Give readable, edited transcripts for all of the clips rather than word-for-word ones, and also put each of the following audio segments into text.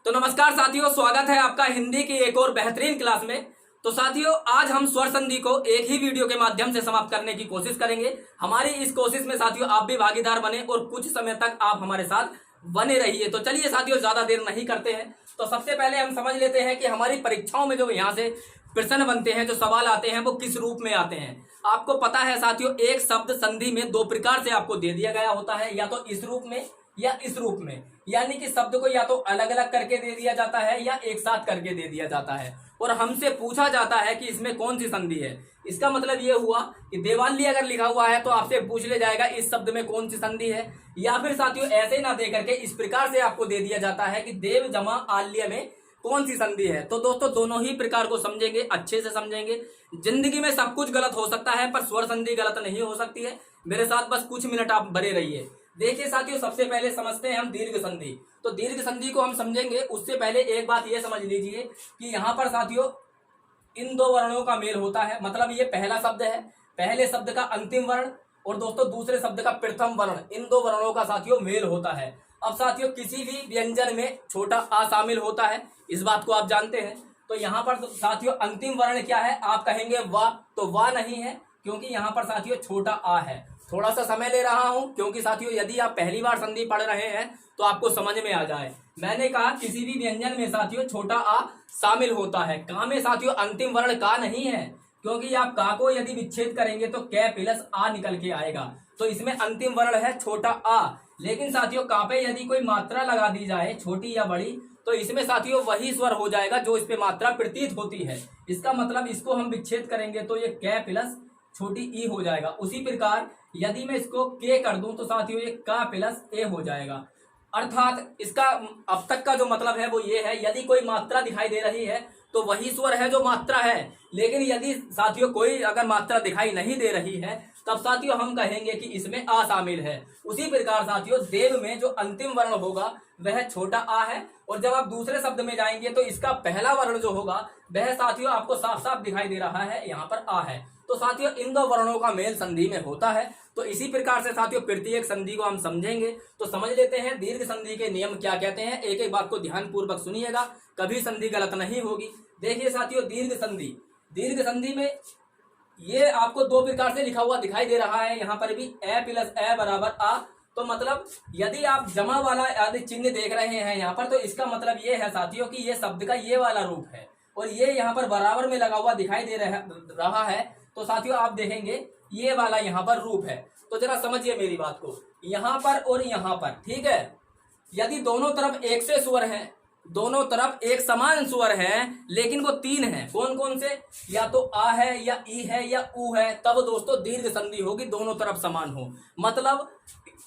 तो नमस्कार साथियों, स्वागत है आपका हिंदी की एक और बेहतरीन क्लास में। तो साथियों, आज हम स्वर संधि को एक ही वीडियो के माध्यम से समाप्त करने की कोशिश करेंगे। हमारी इस कोशिश में साथियों आप भी भागीदार बने और कुछ समय तक आप हमारे साथ बने रहिए। तो चलिए साथियों, ज्यादा देर नहीं करते हैं। तो सबसे पहले हम समझ लेते हैं कि हमारी परीक्षाओं में जो यहाँ से प्रश्न बनते हैं, जो सवाल आते हैं, वो किस रूप में आते हैं। आपको पता है साथियों, एक शब्द संधि में दो प्रकार से आपको दे दिया गया होता है, या तो इस रूप में या इस रूप में। यानी कि शब्द को या तो अलग अलग करके दे दिया जाता है या एक साथ करके दे दिया जाता है, और हमसे पूछा जाता है कि इसमें कौन सी संधि है। इसका मतलब ये हुआ कि देवाली अगर लिखा हुआ है तो आपसे पूछ ले जाएगा इस शब्द में कौन सी संधि है। या फिर साथियों ऐसे ना दे करके इस प्रकार से आपको दे दिया जाता है कि देव जमा आल्य में कौन सी संधि है। तो दोस्तों दोनों ही प्रकार को समझेंगे, अच्छे से समझेंगे। जिंदगी में सब कुछ गलत हो सकता है, पर स्वर संधि गलत नहीं हो सकती है। मेरे साथ बस कुछ मिनट आप बने रहिए। देखिए साथियों, सबसे पहले समझते हैं हम दीर्घ संधि। तो दीर्घ संधि को हम समझेंगे उससे पहले एक बात ये समझ लीजिए कि यहाँ पर साथियों इन दो वर्णों का मेल होता है। मतलब ये पहला शब्द है, पहले शब्द का अंतिम वर्ण, और दोस्तों दूसरे शब्द का प्रथम वर्ण, इन दो वर्णों का साथियों मेल होता है। अब साथियों किसी भी व्यंजन में छोटा आ शामिल होता है, इस बात को आप जानते हैं। तो यहाँ पर साथियों अंतिम वर्ण क्या है, आप कहेंगे वाह, तो वाह नहीं है, क्योंकि यहाँ पर साथियों छोटा आ है। थोड़ा सा समय ले रहा हूं, क्योंकि साथियों यदि आप पहली बार संधि पढ़ रहे हैं तो आपको समझ में आ जाए। मैंने कहा किसी भी व्यंजन में साथियों छोटा आ शामिल होता है। का में साथियों अंतिम वर्ण का नहीं है, क्योंकि आप का को यदि विच्छेद करेंगे तो कै प्लस आ निकल के आएगा। तो इसमें अंतिम वर्ण है छोटा आ। लेकिन साथियों का पे यदि कोई मात्रा लगा दी जाए, छोटी या बड़ी, तो इसमें साथियों वही स्वर हो जाएगा जो इस पे मात्रा प्रतीत होती है। इसका मतलब इसको हम विच्छेद करेंगे तो ये कै प्लस छोटी ई हो जाएगा। उसी प्रकार यदि मैं इसको के कर दूं तो साथियों ये का प्लस ए हो जाएगा। अर्थात इसका अब तक का जो मतलब है वो ये है, यदि कोई मात्रा दिखाई दे रही है तो वही स्वर है जो मात्रा है। लेकिन यदि साथियों कोई अगर मात्रा दिखाई नहीं दे रही है तब साथियों हम कहेंगे कि इसमें आ शामिल है। उसी प्रकार साथियों देव में जो अंतिम वर्ण होगा वह छोटा आ है, और जब आप दूसरे शब्द में जाएंगे तो इसका पहला वर्ण जो होगा वह साथियों आपको साफ साफ दिखाई दे रहा है, यहाँ पर आ है। तो साथियों इन दो वर्णों का मेल संधि में होता है। तो इसी प्रकार से साथियों प्रत्येक संधि को हम समझेंगे। तो समझ लेते हैं दीर्घ संधि के नियम क्या कहते हैं। एक एक बात को ध्यान पूर्वक सुनिएगा, कभी संधि गलत नहीं होगी। देखिए साथियों दीर्घ संधि, दीर्घ संधि में ये आपको दो प्रकार से लिखा हुआ दिखाई दे रहा है। यहाँ पर भी ए प्लस ए बराबर आ। तो मतलब यदि आप जमा वाला आदि चिन्ह देख रहे हैं यहाँ पर, तो इसका मतलब ये है साथियों कि ये शब्द का ये वाला रूप है, और ये यहाँ पर बराबर में लगा हुआ दिखाई दे रहा है। तो साथियों आप देखेंगे ये वाला यहाँ पर रूप है। तो जरा समझिए मेरी बात को, यहाँ पर और यहाँ पर, ठीक है। यदि दोनों तरफ एक से स्वर हैं, दोनों तरफ एक समान स्वर है, लेकिन वो तीन है, कौन कौन से, या तो आ है या ई है या ऊ है, तब दोस्तों दीर्घ संधि होगी, दोनों तरफ समान हो। मतलब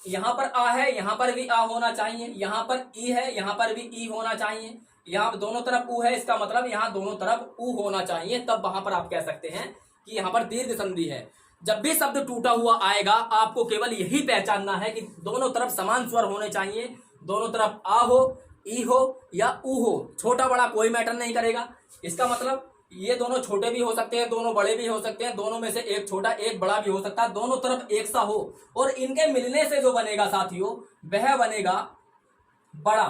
यहाँ पर आ है, यहाँ पर भी आ होना चाहिए, यहाँ पर ई है, यहाँ पर भी ई होना चाहिए, यहाँ दोनों तरफ ऊ है, इसका मतलब यहाँ दोनों तरफ ऊ होना चाहिए, तब वहां पर आप कह सकते हैं कि यहाँ पर दीर्घ संधि है। जब भी शब्द टूटा हुआ आएगा आपको केवल यही पहचानना है कि दोनों तरफ समान स्वर होने चाहिए, दोनों तरफ आ हो, ई हो या ऊ हो, छोटा बड़ा कोई मैटर नहीं करेगा। इसका मतलब ये दोनों छोटे भी हो सकते हैं, दोनों बड़े भी हो सकते हैं, दोनों में से एक छोटा एक बड़ा भी हो सकता है, दोनों तरफ एक सा हो, और इनके मिलने से जो बनेगा साथियों वह बनेगा बड़ा,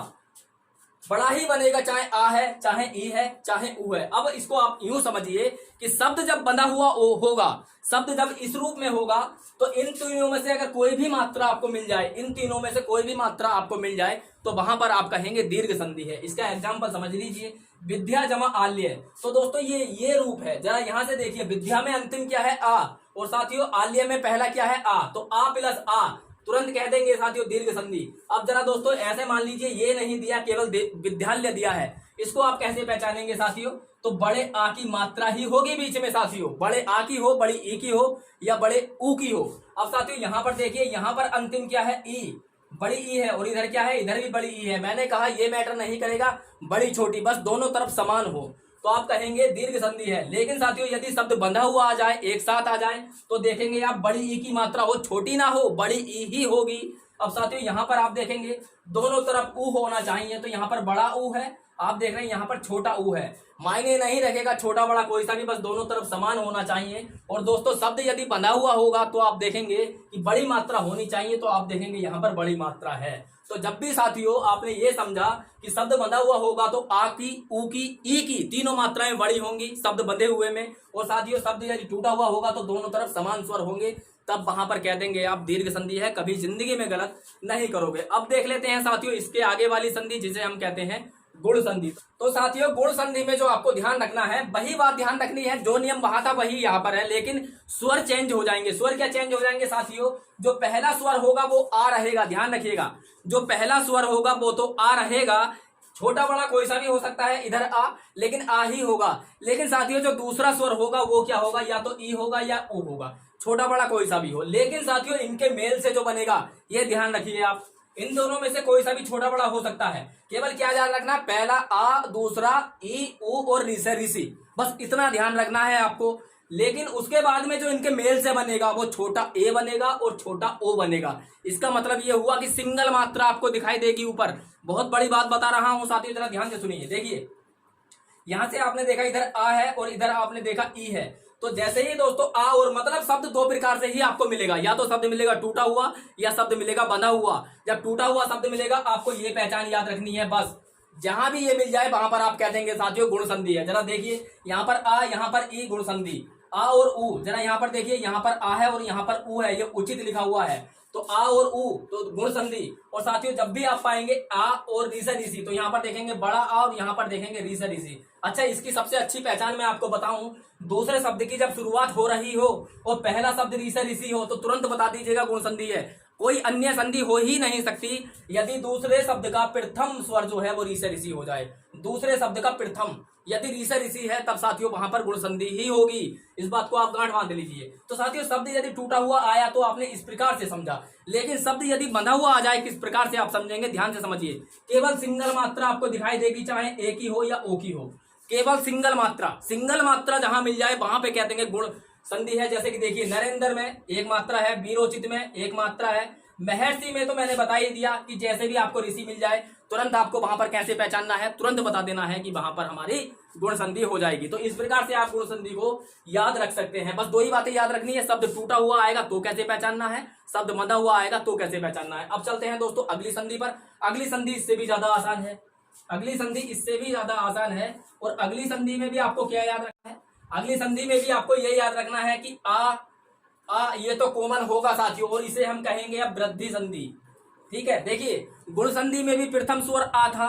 बड़ा ही बनेगा, चाहे आ है, चाहे ई है, चाहे ऊ है। अब इसको आप यूं समझिए कि शब्द जब बंधा हुआ होगा, शब्द जब इस रूप में होगा, तो इन तीनों में से अगर कोई भी मात्रा आपको मिल जाए, इन तीनों में से कोई भी मात्रा आपको मिल जाए, तो वहां पर आप कहेंगे दीर्घ संधि है। इसका एग्जाम्पल समझ लीजिए, विद्या जमा आल्य। तो दोस्तों ये रूप है, जरा यहां से देखिए, विद्या में अंतिम क्या है आ, और साथियों आल्य में पहला क्या है आ, तो आ प्लस आ, तुरंत कह देंगे साथियों दीर्घ संधि। अब जरा दोस्तों ऐसे मान लीजिए ये नहीं दिया, केवल विद्यालय दिया है, इसको आप कैसे पहचानेंगे साथियों, तो बड़े आ की मात्रा ही होगी बीच में साथियों, बड़े आ की हो, बड़ी ई की हो या बड़े ऊ की हो। अब साथियों यहाँ पर देखिए, यहाँ पर अंतिम क्या है ई, बड़ी ई है, और इधर क्या है, इधर भी बड़ी ई है। मैंने कहा ये मैटर नहीं करेगा बड़ी छोटी, बस दोनों तरफ समान हो, तो आप कहेंगे दीर्घ संधि है। लेकिन साथियों यदि शब्द बंधा हुआ आ जाए, एक साथ आ जाए, तो देखेंगे आप बड़ी ई की मात्रा हो, छोटी ना हो, बड़ी ई ही होगी। अब साथियों यहाँ पर आप देखेंगे दोनों तरफ ऊ होना चाहिए, तो यहाँ पर बड़ा ऊ है, आप देख रहे हैं यहाँ पर छोटा ऊ है। मायने नहीं रखेगा छोटा बड़ा कोई सा भी, बस दोनों तरफ समान होना चाहिए। और दोस्तों शब्द यदि बंधा हुआ होगा तो आप देखेंगे कि बड़ी मात्रा होनी चाहिए, तो आप देखेंगे यहाँ पर बड़ी मात्रा है। तो जब भी साथियों आपने ये समझा कि शब्द बंधा हुआ होगा तो आ की, ऊ की, ई की तीनों मात्राएं बड़ी होंगी शब्द बंधे हुए में। और साथियों शब्द यदि टूटा हुआ होगा तो दोनों तरफ समान स्वर होंगे, तब वहां पर कह देंगे आप दीर्घ संधि है, कभी जिंदगी में गलत नहीं करोगे। अब देख लेते हैं साथियों इसके आगे वाली संधि जिसे हम कहते हैं गुण संधि। तो साथियों गुण संधि में जो आपको ध्यान रखना है, वही बात ध्यान रखनी है, जो नियम वहां था वही यहाँ पर है, लेकिन स्वर चेंज हो जाएंगे। स्वर क्या चेंज हो जाएंगे साथियों? जो पहला स्वर होगा वो आ रहेगा, ध्यान रखिएगा, जो पहला स्वर होगा वो तो आ रहेगा, छोटा बड़ा कोई सा भी हो सकता है, इधर आ, लेकिन आ ही होगा। लेकिन साथियों जो दूसरा स्वर होगा वो क्या होगा? या तो ई होगा या ऊ होगा, छोटा बड़ा कोई सा भी हो। लेकिन साथियों इनके मेल से जो बनेगा ये ध्यान रखिए आप, इन दोनों में से कोई सा भी छोटा बड़ा हो सकता है। केवल क्या ध्यान रखना, पहला आ, दूसरा ई, ऊ और री से ऋषि, बस इतना ध्यान रखना है आपको। लेकिन उसके बाद में जो इनके मेल से बनेगा वो छोटा ए बनेगा और छोटा ओ बनेगा। इसका मतलब ये हुआ कि सिंगल मात्रा आपको दिखाई देगी ऊपर। बहुत बड़ी बात बता रहा हूं साथियों, जरा ध्यान से सुनिए। देखिए यहां से आपने देखा इधर आ है और इधर आपने देखा ई है, तो जैसे ही दोस्तों आ और मतलब शब्द दो प्रकार से ही आपको मिलेगा, या तो शब्द मिलेगा टूटा हुआ या शब्द मिलेगा बंधा हुआ। जब टूटा हुआ शब्द मिलेगा आपको ये पहचान याद रखनी है, बस जहां भी ये मिल जाए वहां पर आप कह देंगे साथियों गुण संधि है। जरा देखिए यहाँ पर आ, यहाँ पर ई, गुण संधि। आ और ऊ, जरा यहाँ पर देखिए, यहाँ पर आ है और यहाँ पर ऊ है, ये उचित लिखा हुआ है, तो आ और ऊ तो गुण संधि। और साथियों जब भी आप पाएंगे आ और री से ऋषि, तो यहाँ पर देखेंगे बड़ा आ और यहाँ पर देखेंगे री से ऋषि। अच्छा इसकी सबसे अच्छी पहचान मैं आपको बताऊं, दूसरे शब्द की जब शुरुआत हो रही हो और पहला शब्द री से ऋषि हो तो तुरंत बता दीजिएगा गुण संधि है। कोई अन्य संधि हो ही नहीं सकती यदि दूसरे शब्द का प्रथम स्वर जो है वो री से ऋषि हो जाए। दूसरे शब्द का प्रथम यदि री से ऋषि है तब साथियों वहां पर गुण संधि ही होगी, इस बात को आप गांठ बांध लीजिए। तो साथियों शब्द यदि टूटा हुआ आया तो आपने इस प्रकार से समझा, लेकिन शब्द यदि बंधा हुआ आ जाए किस प्रकार से आप समझेंगे, ध्यान से समझिए। केवल सिंगल मात्रा आपको दिखाई देगी, चाहे ए की हो या ओ की हो, केवल सिंगल मात्रा जहां मिल जाए वहां पे कह देंगे गुण संधि है। जैसे कि देखिए नरेंद्र में एक मात्रा है, वीरोचित में एक मात्रा है, महर्षि में तो मैंने बता ही दिया कि जैसे भी आपको ऋषि मिल जाए तुरंत आपको वहां पर कैसे पहचानना है, तुरंत बता देना है कि वहां पर हमारी गुण संधि हो जाएगी। तो इस प्रकार से आप गुण संधि को याद रख सकते हैं। बस दो ही बातें याद रखनी है, शब्द टूटा हुआ आएगा तो कैसे पहचानना है, शब्द बंधा हुआ आएगा तो कैसे पहचानना है। अब चलते हैं दोस्तों अगली संधि पर। अगली संधि इससे भी ज्यादा आसान है, अगली संधि इससे भी ज्यादा आसान है। और अगली संधि में भी आपको क्या याद रखना है, अगली संधि में भी आपको ये याद रखना है कि आ ये तो कोमल होगा साथियों, और इसे हम कहेंगे अब वृद्धि संधि। ठीक है, देखिए गुण संधि में भी प्रथम स्वर आ था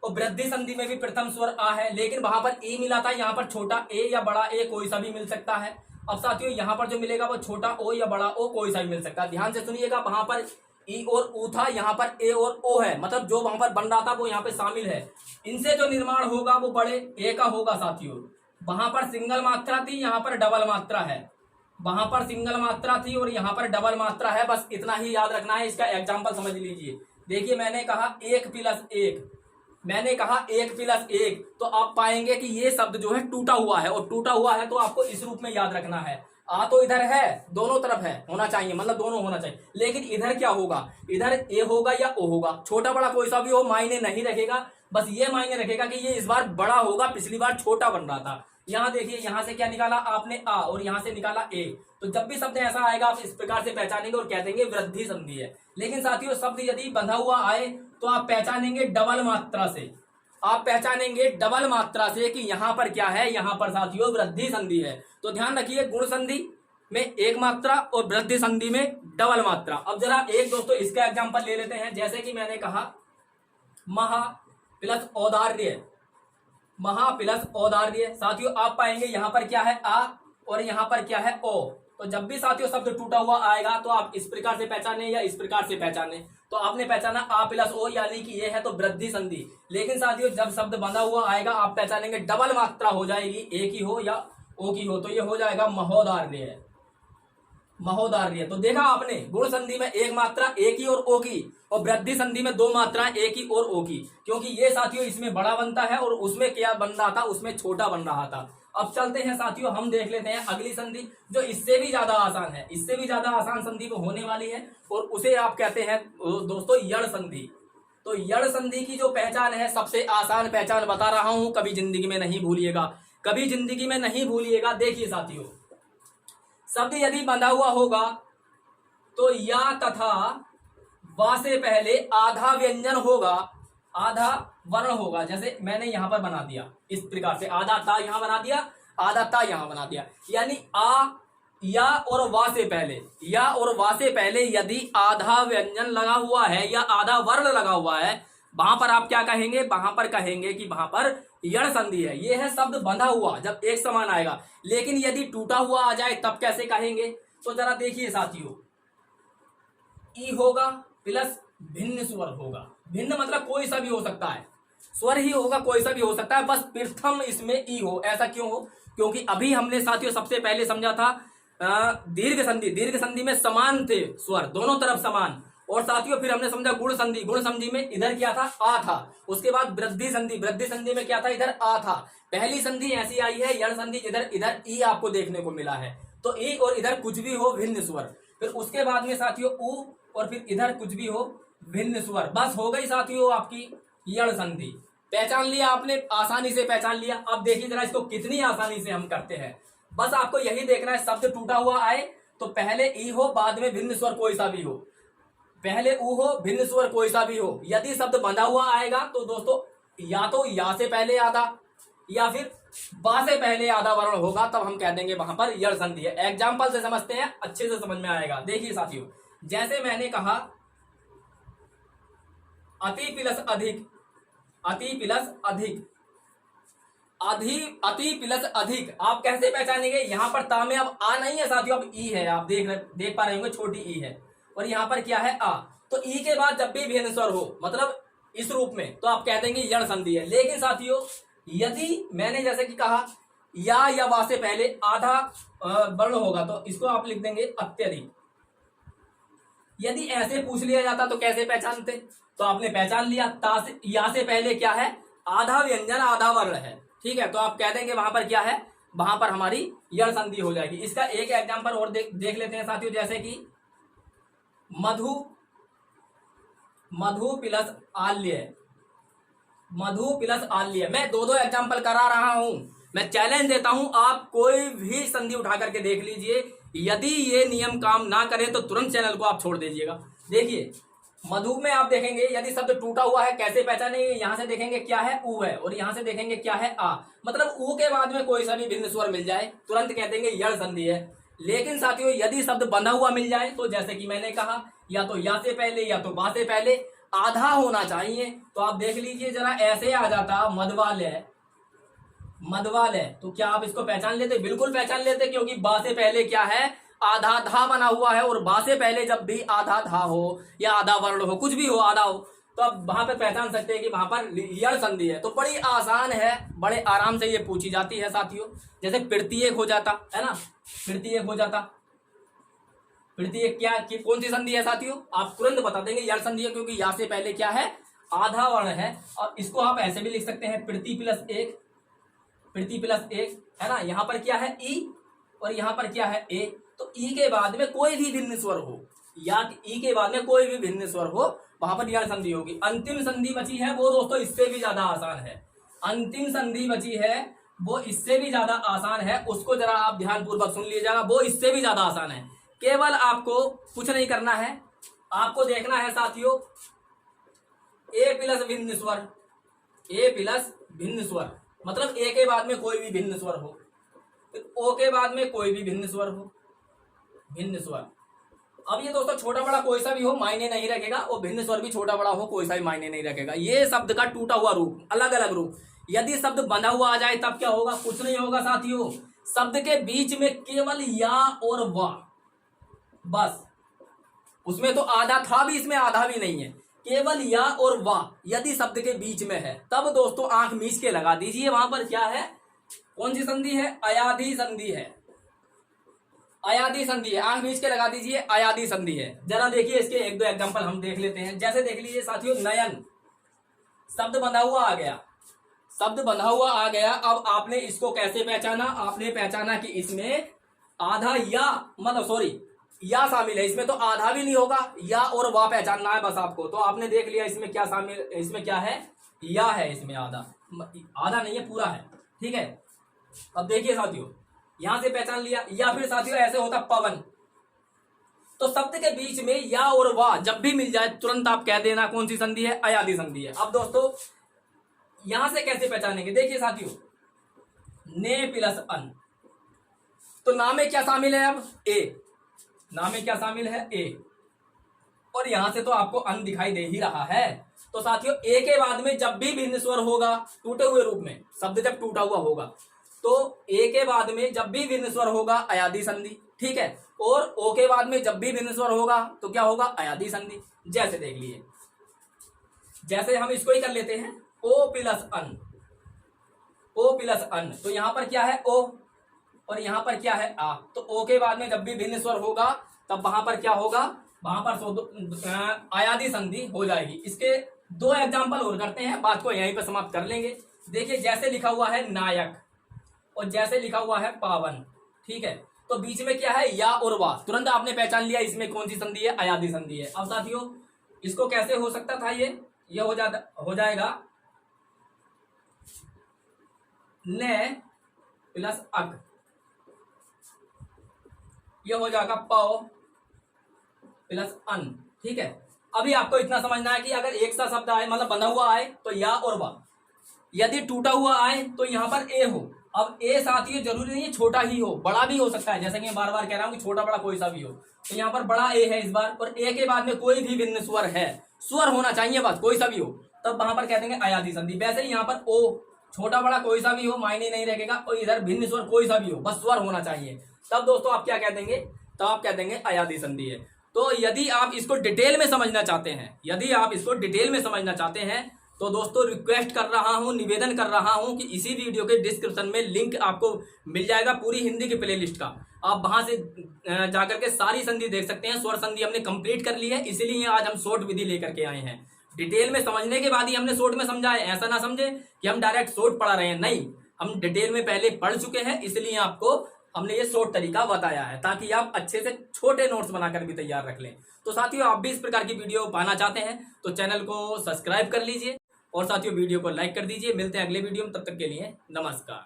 और वृद्धि संधि में भी प्रथम स्वर आ है, लेकिन वहां पर ए मिला था, यहाँ पर छोटा ए या बड़ा ए कोई सा भी मिल सकता है। अब साथियों यहाँ पर जो मिलेगा वो छोटा ओ या बड़ा ओ कोई सा भी मिल सकता है। ध्यान से सुनिएगा, वहां पर ई और ऊ था, यहाँ पर ए और ओ है, मतलब जो वहां पर बन रहा था वो यहाँ पे शामिल है। इनसे जो निर्माण होगा वो बड़े ए का होगा साथियों। वहां पर सिंगल मात्रा थी, यहाँ पर डबल मात्रा है, वहां पर सिंगल मात्रा थी और यहाँ पर डबल मात्रा है, बस इतना ही याद रखना है। इसका एग्जाम्पल समझ लीजिए। देखिए मैंने कहा 1 + 1, मैंने कहा 1 + 1, तो आप पाएंगे कि ये शब्द जो है टूटा हुआ है, और टूटा हुआ है तो आपको इस रूप में याद रखना है। आ तो इधर है, दोनों तरफ है होना चाहिए, मतलब दोनों होना चाहिए, लेकिन इधर क्या होगा, इधर ए होगा या ओ होगा, छोटा बड़ा कोई सा भी हो मायने नहीं रखेगा, बस ये मायने रखेगा कि ये इस बार बड़ा होगा, पिछली बार छोटा बन रहा था। यहाँ देखिए, यहाँ से क्या निकाला आपने आ और यहाँ से निकाला ए, तो जब भी शब्द ऐसा आएगा आप इस प्रकार से पहचानेंगे और कह देंगे वृद्धि संधि है। लेकिन साथियों शब्द यदि बंधा हुआ आए तो आप पहचानेंगे डबल मात्रा से, आप पहचानेंगे डबल मात्रा से कि यहाँ पर क्या है, यहाँ पर साथियों वृद्धि संधि है। तो ध्यान रखिए, गुण संधि में एक मात्रा और वृद्धि संधि में डबल मात्रा। अब जरा एक दोस्तों इसका एग्जाम्पल ले लेते हैं। जैसे कि मैंने कहा महा प्लस औदार्य, महा प्लस औदार्य, साथियों आप पाएंगे यहाँ पर क्या है आ और यहाँ पर क्या है ओ। तो जब भी साथियों शब्द टूटा हुआ आएगा तो आप इस प्रकार से पहचाने या इस प्रकार से पहचाने। तो आपने पहचाना आ प्लस ओ, यानी कि ये है तो वृद्धि संधि। लेकिन साथियों जब शब्द बंधा हुआ आएगा आप पहचानेंगे डबल मात्रा हो जाएगी, ए की हो या ओ की हो, तो ये हो जाएगा महोदार्य। महोदार्य। तो देखा आपने, गुण संधि में एक मात्रा ए की और ओ की, और वृद्धि संधि में दो मात्रा ए की और ओ की, क्योंकि ये साथियों इसमें बड़ा बनता है और उसमें क्या बन रहा था, उसमें छोटा बन रहा था। अब चलते हैं साथियों, हम देख लेते हैं अगली संधि जो इससे भी ज्यादा आसान है, इससे भी ज्यादा आसान संधि को होने वाली है, और उसे आप कहते हैं दोस्तों यण संधि। तो यण संधि की जो पहचान है, सबसे आसान पहचान बता रहा हूं, कभी जिंदगी में नहीं भूलिएगा, कभी जिंदगी में नहीं भूलिएगा। देखिए साथियों, शब्द यदि बंधा हुआ होगा तो या तथा वा से पहले आधा व्यंजन होगा, आधा वर्ण होगा। जैसे मैंने यहां पर बना दिया इस प्रकार से, आधा ता यहां बना दिया, आधा ता यहां बना दिया, यानी आ या और वा से पहले, या और वा से पहले यदि आधा व्यंजन लगा हुआ है या आधा वर्ण लगा हुआ है, वहां पर आप क्या कहेंगे, वहां पर कहेंगे कि वहां पर यण संधि है। ये है शब्द बंधा हुआ जब एक समान आएगा। लेकिन यदि टूटा हुआ आ जाए तब कैसे कहेंगे, तो जरा देखिए साथियों, ई होगा प्लस भिन्न स्वर होगा। भिन्न मतलब कोई सा भी हो सकता है, स्वर ही होगा, कोई सा भी हो सकता है, बस प्रथम इसमें ई हो। ऐसा क्यों हो, क्योंकि अभी हमने साथियों सबसे पहले समझा था दीर्घ संधि, दीर्घ संधि में समान थे स्वर, दोनों तरफ समान। और साथियों फिर हमने समझा गुण संधि, गुण संधि में इधर क्या था, आ था। उसके बाद वृद्धि संधि, वृद्धि संधि में क्या था, इधर आ था। पहली संधि ऐसी आई है यण संधि, इधर इधर ई आपको देखने को मिला है, तो ई और इधर कुछ भी हो भिन्न स्वर। फिर उसके बाद में साथियों ऊ, और फिर इधर कुछ भी हो भिन्न स्वर। बस हो गई साथियों आपकी यण संधि। पहचान लिया आपने, आसानी से पहचान लिया। अब देखिए जरा इसको कितनी आसानी से हम करते हैं। बस आपको यही देखना है, शब्द टूटा हुआ आए तो पहले ई हो, बाद में भिन्न स्वर कोई सा भी हो, पहले ऊ हो, भिन्न स्वर कोई सा भी हो। यदि शब्द बंधा हुआ आएगा तो दोस्तों या तो या से पहले आधा या फिर बा से पहले आधा वर्ण होगा, तब हम कह देंगे वहां पर यण संधि है। एग्जाम्पल से समझते हैं, अच्छे से समझ में आएगा। देखिए साथियों, जैसे मैंने कहा अति प्लस अधिक, अति प्लस अधिक, अति प्लस अधिक, आप कैसे पहचानेंगे, यहां पर ता में अब आ नहीं है साथियों, अब ई है। आप देख पा रहे होंगे छोटी ई है, और यहां पर क्या है, आ। तो ई के बाद जब भी भिन्न स्वर हो, मतलब इस रूप में, तो आप कह देंगे यण संधि है। लेकिन साथियों यदि मैंने जैसे कि कहा या वा से पहले आधा वर्ण होगा, तो इसको आप लिख देंगे अत्यधिक। यदि ऐसे पूछ लिया जाता तो कैसे पहचानते, तो आपने पहचान लिया, ता से या से पहले क्या है, आधा व्यंजन आधा वर्ण है, ठीक है। तो आप कह देंगे वहां पर क्या है, वहां पर हमारी यण संधि हो जाएगी। इसका एक एग्जांपल और देख लेते हैं साथियों, जैसे कि मधु, मधु प्लस आल्य, मधु प्लस आल्य। मैं दो दो एग्जांपल करा रहा हूं, मैं चैलेंज देता हूं, आप कोई भी संधि उठा करके देख लीजिए। यदि ये नियम काम ना करे तो तुरंत चैनल को आप छोड़ दीजिएगा। देखिए मधु में आप देखेंगे यदि शब्द टूटा हुआ है कैसे पहचानेंगे, यहां से देखेंगे क्या है, ऊ है, और यहां से देखेंगे क्या है, आ। मतलब ऊ के बाद में कोई सा भी भिन्न स्वर मिल जाए तुरंत कह देंगे यण संधि है। लेकिन साथियों यदि शब्द बंधा हुआ मिल जाए, तो जैसे कि मैंने कहा या तो या से पहले या तो बा से पहले आधा होना चाहिए, तो आप देख लीजिए जरा, ऐसे आ जाता मधवालय, मधवालय। तो क्या आप इसको पहचान लेते, बिल्कुल पहचान लेते, क्योंकि बा से पहले क्या है, आधा धा बना हुआ है, और बा से पहले जब भी आधा धा हो या आधा वर्ण हो, कुछ भी हो, आधा हो, तो अब वहां पे पहचान सकते हैं कि वहां पर यण संधि है। तो बड़ी आसान है, बड़े आराम से ये पूछी जाती है साथियों। जैसे प्रत्येक हो जाता है ना, प्रत्येक हो जाता, प्रत्येक क्या कौन सी संधि है साथियों, आप तुरंत बता देंगे यण संधि है, क्योंकि या से पहले क्या है, आधा वर्ण है। और इसको आप ऐसे भी लिख सकते हैं प्रति प्लस एक, प्रति प्लस एक, है ना। यहाँ पर क्या है ई, और यहाँ पर क्या है ए। तो ई के बाद में कोई भी भिन्न स्वर हो, या ई के बाद में कोई भी भिन्न स्वर हो, वहां पर यण संधि होगी। अंतिम संधि बची है वो दोस्तों इससे भी ज्यादा आसान है, अंतिम संधि बची है वो इससे भी ज्यादा आसान है। उसको जरा आप ध्यान पूर्वक सुन लीजिएगा, वो इससे भी ज्यादा आसान है। केवल आपको कुछ नहीं करना है, आपको देखना है साथियों, ए प्लस भिन्न स्वर, ए प्लस भिन्न स्वर, मतलब ए के बाद में कोई भी भिन्न स्वर हो, ओ के बाद में कोई भी भिन्न स्वर हो, भिन्न स्वर। अब ये दोस्तों छोटा बड़ा कोई सा भी हो मायने नहीं रखेगा, और भिन्न स्वर भी छोटा बड़ा हो कोई सा भी मायने नहीं रखेगा। ये शब्द का टूटा हुआ रूप, अलग अलग रूप। यदि शब्द बंधा हुआ आ जाए तब क्या होगा, कुछ नहीं होगा साथियों, शब्द के बीच में केवल या और वा, बस। उसमें तो आधा था भी, इसमें आधा भी नहीं है, केवल या और वा यदि शब्द के बीच में है, तब दोस्तों आंख मीच के लगा दीजिए, वहां पर क्या है, कौन सी संधि है, अयाधि संधि है, अयादी संधि है, आंख बीच के लगा दीजिए, अयादी संधि है। जरा देखिए इसके एक दो एग्जांपल हम देख लेते हैं। जैसे देख लीजिए साथियों, नयन शब्द बंधा हुआ आ गया, शब्द बंधा हुआ आ गया। अब आपने इसको कैसे पहचाना? आपने पहचाना कि इसमें आधा या मतलब सॉरी या शामिल है, इसमें तो आधा भी नहीं होगा, या और वाह पहचानना है बस आपको। तो आपने देख लिया इसमें क्या शामिल, इसमें क्या है, या है, इसमें आधा, आधा नहीं है, पूरा है, ठीक है। अब देखिए साथियों, यहां से पहचान लिया। या फिर साथियों ऐसे होता पवन, तो शब्द के बीच में या और वाह जब भी मिल जाए तुरंत आप कह देना कौन सी संधि है, अयादी संधि है। अब दोस्तों यहां से कैसे पहचानेंगे? देखिए साथियों, ने प्लस अन, तो नाम में क्या शामिल है? अब ए, नाम में क्या शामिल है? ए, और यहां से तो आपको अन दिखाई दे ही रहा है। तो साथियों ए के बाद में जब भी भिन्न स्वर होगा टूटे हुए रूप में, शब्द जब टूटा हुआ होगा, तो ए के बाद में जब भी भिन्न स्वर होगा अयादी संधि, ठीक है। और ओ के बाद में जब भी भिन्न स्वर होगा तो क्या होगा? अयादी संधि। जैसे देख लीजिए, जैसे हम इसको ही कर लेते हैं, ओ प्लस अन, ओ प्लस अन, तो यहां पर क्या है? ओ, और यहां पर क्या है? आ। तो ओ के बाद में जब भी भिन्न स्वर होगा तब वहां पर क्या होगा? वहां पर अयादी संधि हो जाएगी। इसके दो एग्जांपल और करते हैं, बात को यहीं पर समाप्त कर लेंगे। देखिए जैसे लिखा हुआ है नायक और जैसे लिखा हुआ है पावन, ठीक है। तो बीच में क्या है? या और वाह, तुरंत आपने पहचान लिया इसमें कौन सी संधि है, अयादी संधि है। अब साथियों इसको कैसे हो सकता था? ये हो जाएगा ने प्लस अक, ये हो जाएगा पौ प्लस अन, ठीक है। अभी आपको इतना समझना है कि अगर एक सा शब्द आए मतलब बंधा हुआ आए तो या और वाह, यदि टूटा हुआ आए तो यहां पर ए हो। अब ए साथियों जरूरी नहीं है छोटा ही हो, बड़ा भी हो सकता है, जैसे कि मैं बार बार कह रहा हूं कि छोटा बड़ा कोई सा भी हो। तो यहाँ पर बड़ा ए है इस बार, और ए के बाद में कोई भी भिन्न स्वर है, स्वर होना चाहिए बस, कोई सा भी हो, तब वहां पर कह देंगे अयादी संधि। वैसे ही यहाँ पर ओ, छोटा बड़ा कोई सा भी हो मायने नहीं रखेगा, और इधर भिन्न स्वर कोई सा भी हो, बस स्वर होना चाहिए, तब दोस्तों आप क्या कह देंगे? तब आप कह देंगे अयादी संधि है। तो यदि आप इसको डिटेल में समझना चाहते हैं, यदि आप इसको डिटेल में समझना चाहते हैं तो दोस्तों रिक्वेस्ट कर रहा हूं, निवेदन कर रहा हूं कि इसी वीडियो के डिस्क्रिप्शन में लिंक आपको मिल जाएगा पूरी हिंदी की प्लेलिस्ट का। आप वहां से जाकर के सारी संधि देख सकते हैं। स्वर संधि हमने कंप्लीट कर ली है, इसीलिए आज हम शॉर्ट विधि लेकर के आए हैं। डिटेल में समझने के बाद ही हमने शॉर्ट में समझा है, ऐसा ना समझे कि हम डायरेक्ट शॉर्ट पढ़ा रहे हैं, नहीं, हम डिटेल में पहले पढ़ चुके हैं, इसलिए आपको हमने ये शॉर्ट तरीका बताया है ताकि आप अच्छे से छोटे नोट्स बनाकर भी तैयार रख लें। तो साथियों आप भी इस प्रकार की वीडियो पाना चाहते हैं तो चैनल को सब्सक्राइब कर लीजिए और साथियों वीडियो को लाइक कर दीजिए। मिलते हैं अगले वीडियो में, तब तक के लिए नमस्कार।